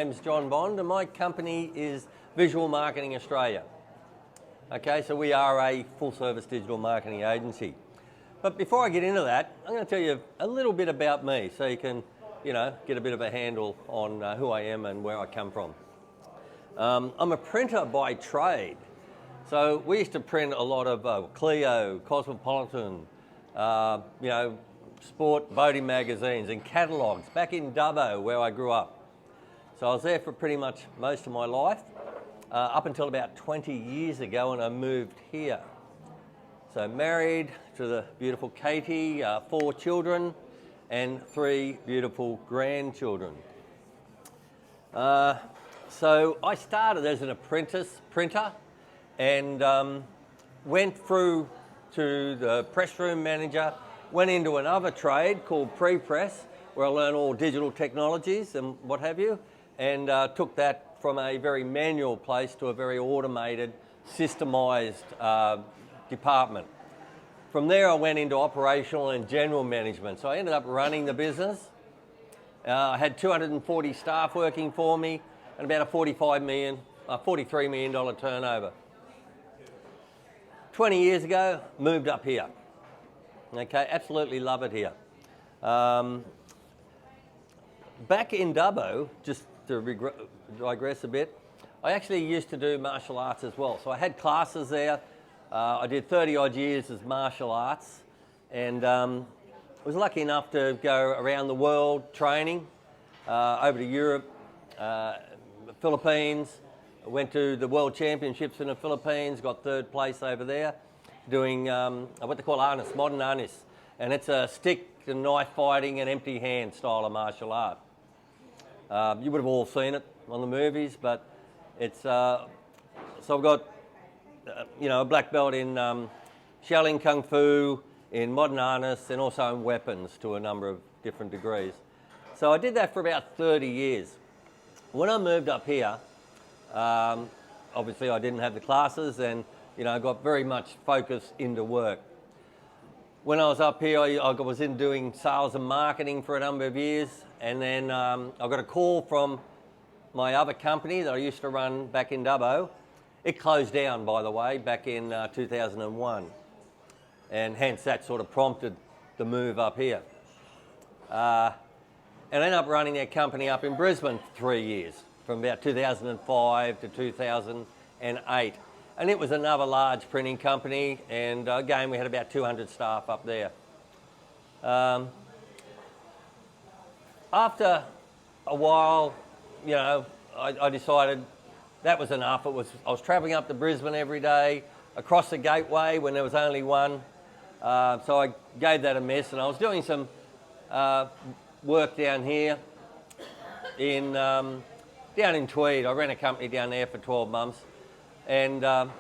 My name's John Bond and my company is Visual Marketing Australia. Okay, so we are a full-service digital marketing agency. But before I get into that, I'm going to tell you a little bit about me so you can, get a bit of a handle on who I am and where I come from. I'm a printer by trade. So we used to print a lot of Clio, Cosmopolitan, sport boating magazines and catalogues back in Dubbo where I grew up. So I was there for pretty much most of my life, up until about 20 years ago, and I moved here. So married to the beautiful Katie, 4 children and 3 beautiful grandchildren. So I started as an apprentice printer and went through to the press room manager, went into another trade called pre-press, where I learned all digital technologies and what have you, and took that from a very manual place to a very automated, systemised department. From there I went into operational and general management, so I ended up running the business. I had 240 staff working for me and about a $43 million turnover. 20 years ago, moved up here. Okay, absolutely love it here. Back in Dubbo, just to digress a bit, I actually used to do martial arts as well. So I had classes there. I did 30 odd years as martial arts and was lucky enough to go around the world training, over to Europe, Philippines. I went to the World Championships in the Philippines, got 3rd place over there, doing what they call arnis, modern arnis. And it's a stick and knife fighting and empty hand style of martial art. You would have all seen it on the movies, but it's, so I've got, a black belt in Shaolin Kung Fu, in modern arnis, and also in weapons to a number of different degrees. So I did that for about 30 years. When I moved up here, obviously I didn't have the classes and, got very much focused into work. When I was up here, I was doing sales and marketing for a number of years, and then I got a call from my other company that I used to run back in Dubbo. It closed down, by the way, back in 2001, and hence that sort of prompted the move up here. And I ended up running that company up in Brisbane for 3 years, from about 2005 to 2008. And it was another large printing company, and again, we had about 200 staff up there. After a while, I decided that was enough. I was travelling up to Brisbane every day, across the gateway when there was only one. So I gave that a miss, and I was doing some work down here down in Tweed. I ran a company down there for 12 months. And I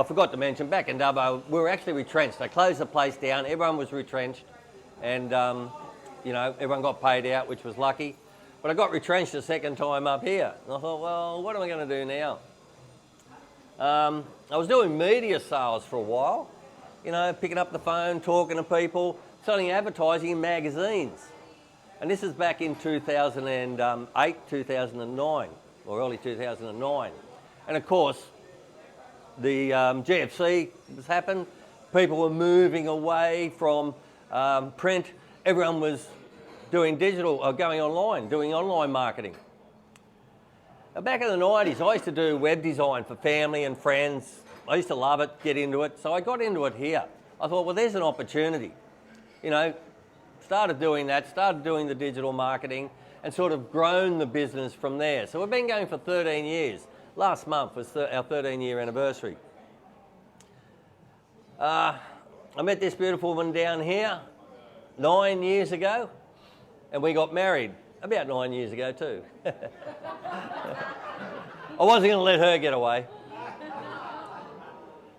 forgot to mention, back in Dubbo, we were actually retrenched. They closed the place down, everyone was retrenched, and everyone got paid out, which was lucky. But I got retrenched a second time up here. And I thought, well, what am I going to do now? I was doing media sales for a while, picking up the phone, talking to people, selling advertising in magazines. And this is back in 2008, 2009, or early 2009. And of course, the GFC has happened. People were moving away from print. Everyone was doing digital, or going online, doing online marketing. Now, back in the 90s, I used to do web design for family and friends. I used to love it, get into it. So I got into it here. I thought, well, there's an opportunity. Started doing that, started doing the digital marketing, and sort of grown the business from there. So we've been going for 13 years. Last month was our 13-year anniversary. I met this beautiful woman down here 9 years ago, and we got married about 9 years ago too. I wasn't going to let her get away.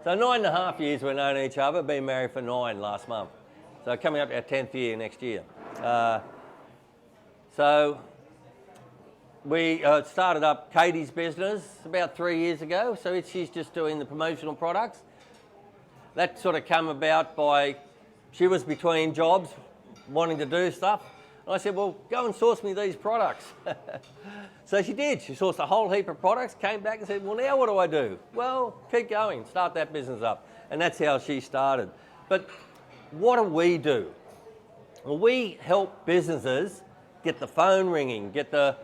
So 9.5 years we've known each other, been married for 9 last month. So coming up our 10th year next year. So we started up Katie's business about 3 years ago. So she's just doing the promotional products. That sort of came about by, she was between jobs, wanting to do stuff. And I said, well, go and source me these products. So she did. She sourced a whole heap of products, came back and said, well, now what do I do? Well, keep going, start that business up. And that's how she started. But what do? Well, we help businesses get the phone ringing, get the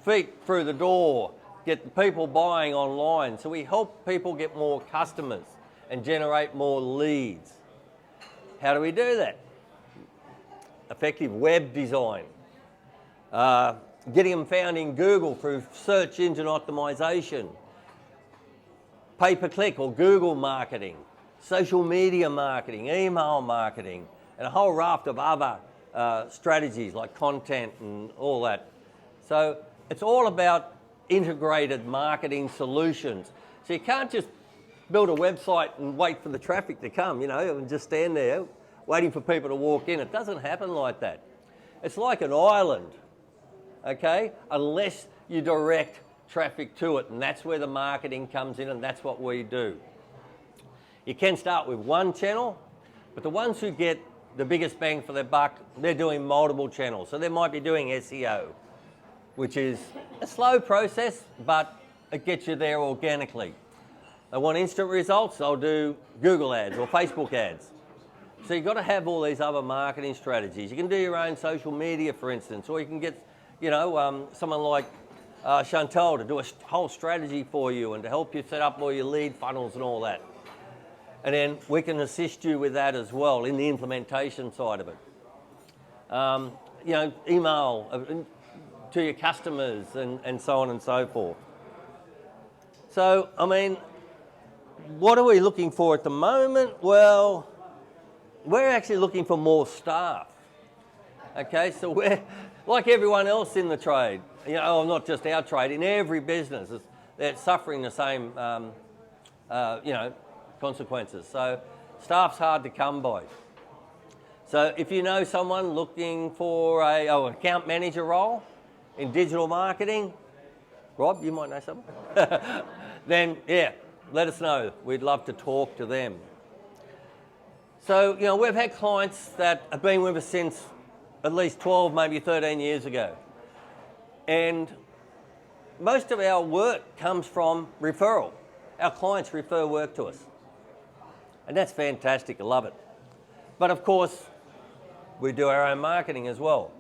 feet through the door, get the people buying online. So we help people get more customers and generate more leads. How do we do that? Effective web design, getting them found in Google through search engine optimization, pay-per-click or Google marketing, social media marketing, email marketing, and a whole raft of other strategies like content and all that. So it's all about integrated marketing solutions. So you can't just build a website and wait for the traffic to come, and just stand there waiting for people to walk in. It doesn't happen like that. It's like an island, okay, unless you direct traffic to it, and that's where the marketing comes in, and that's what we do. You can start with one channel, but the ones who get the biggest bang for their buck, they're doing multiple channels. So they might be doing SEO, which is a slow process, but it gets you there organically. They want instant results, they'll do Google ads or Facebook ads. So you've got to have all these other marketing strategies. You can do your own social media, for instance, or you can get, someone like Chantal to do a whole strategy for you and to help you set up all your lead funnels and all that. And then we can assist you with that as well in the implementation side of it. Email to your customers and so on and so forth. So, what are we looking for at the moment? Well, we're actually looking for more staff. Okay, so we're like everyone else in the trade, not just our trade, in every business, they're suffering the same, consequences. So staff's hard to come by. So if you know someone looking for an account manager role in digital marketing, Rob, you might know someone, then let us know. We'd love to talk to them. So, we've had clients that have been with us since at least 12, maybe 13 years ago. And most of our work comes from referral. Our clients refer work to us. And that's fantastic, I love it. But of course, we do our own marketing as well.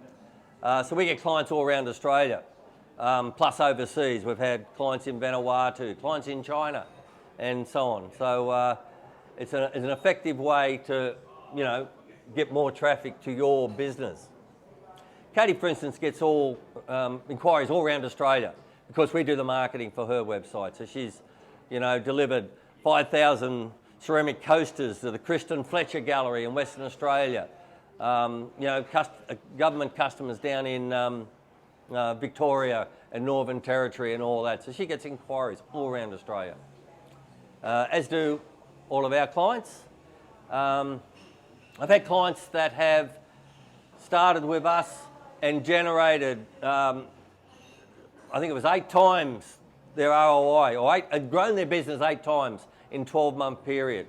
So we get clients all around Australia, plus overseas. We've had clients in Vanuatu, clients in China, and so on. So it's an effective way to, get more traffic to your business. Katie, for instance, gets all inquiries all around Australia because we do the marketing for her website. So she's, delivered 5,000 ceramic coasters to the Kristen Fletcher Gallery in Western Australia. Government customers down in Victoria and Northern Territory and all that. So she gets inquiries all around Australia, as do all of our clients. I've had clients that have started with us and generated, I think it was 8 times their ROI, or grown their business 8 times in 12-month period.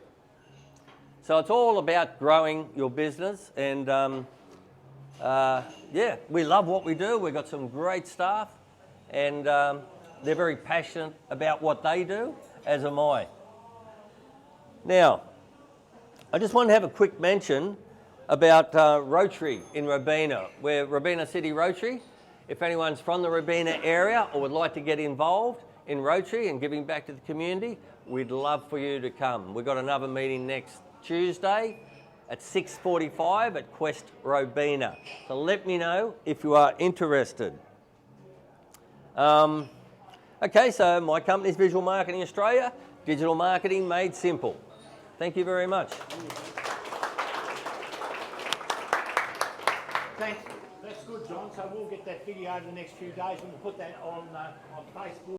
So it's all about growing your business, and we love what we do. We've got some great staff, and they're very passionate about what they do, as am I. Now, I just want to have a quick mention about Rotary in Robina. We're Robina City Rotary. If anyone's from the Robina area or would like to get involved in Rotary and giving back to the community, we'd love for you to come. We've got another meeting next Tuesday at 6:45 at Quest Robina. So let me know if you are interested. Okay, so my company's Visual Marketing Australia, digital marketing made simple. Thank you very much. Thanks. That's good, John. So we'll get that video over the next few days and we'll put that on Facebook.